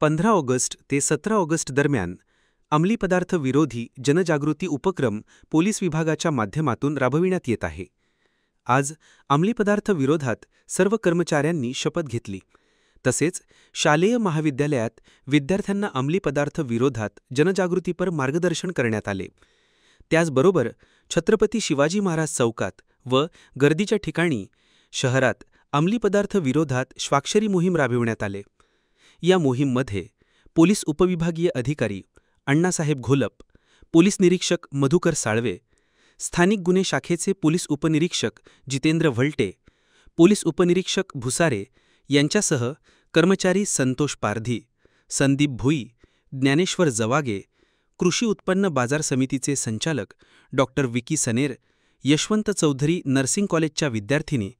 15 August ते 17 August दरम्यान अंमली पदार्थ विरोधी जनजागृती उपक्रम पोलीस विभागाच्या माध्यमातून राबविण्यात येत आहे। आज अंमली पदार्थ विरोधात सर्व कर्मचाऱ्यांनी शपथ घेतली। तसेच शालेय महाविद्यालयात विद्यार्थ्यांना अंमली पदार्थ विरोधात जनजागृतीपर मार्गदर्शन करण्यात आले। त्याचबरोबर छत्रपती शिवाजी महाराज चौकात व गर्दीच्या ठिकाणी शहरात अंमली पदार्थ विरोधात स्वाक्षरी मोहीम राबविण्यात आले। या मोहीममध्ये पोलीस उपविभागीय अधिकारी अण्णासाहेब घोलप, पोलीस निरीक्षक मधुकर साळवे, स्थानिक गुन्हे शाखेचे पोलीस उपनिरीक्षक जितेंद्र वल्टे, पोलीस उपनिरीक्षक भुसारे यांच्यासह कर्मचारी संतोष पारधी, संदीप भुई, ज्ञानेश्वर जवागे, कृषी उत्पन्न बाजार समितीचे संचालक doctor Vicky snare, Yashwant Chaudhari nursing कॉलेजच्या विद्यार्थिनी,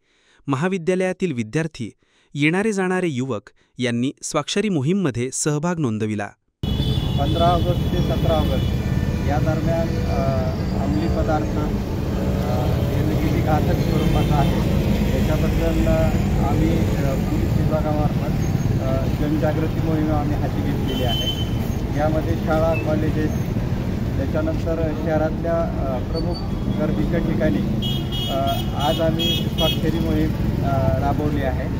महाविद्यालयातील विद्यार्थी, येणारे जाणारे युवक यांनी स्वाक्षरी मोहीममध्ये सहभाग नोंदविला। 15 ऑगस्ट ते 17 ऑगस्ट या दरम्यान अंमली पदार्थ किती घातक स्वरूपाचा आहे त्याच्याबद्दल आम्ही पोलीस विभागामार्फत जनजागृती मोहीम आम्ही हाती घेतलेली आहे। यामध्ये शाळा, कॉलेजेस, त्याच्यानंतर शहरातल्या प्रमुख गर्दीच्या ठिकाणी आज आम्ही स्वाक्षरी मोहीम राबवली आहे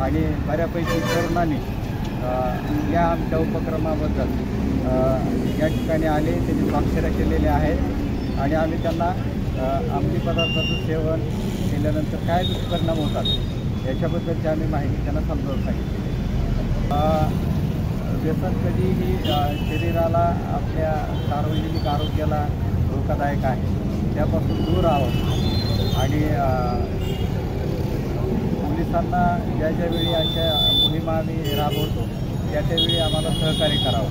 आणि बऱ्यापैकी तरुणांनी या आमच्या उपक्रमाबद्दल या ठिकाणी आले, त्यांनी स्वाक्षऱ्या केलेल्या आहेत आणि आम्ही त्यांना अंमली पदार्थाचं सेवन केल्यानंतर काय दुष्परिणाम होतात याच्याबद्दलची आम्ही माहिती त्यांना समजावून सांगितली। व्यसन कधीही शरीराला, आपल्या सार्वजनिक आरोग्याला धोकादायक आहे, त्यापासून दूर राहावं आणि पोलिसांना ज्या ज्यावेळी अशा मोहिमा आम्ही राबवतो त्या त्यावेळी आम्हाला सहकार्य करावं।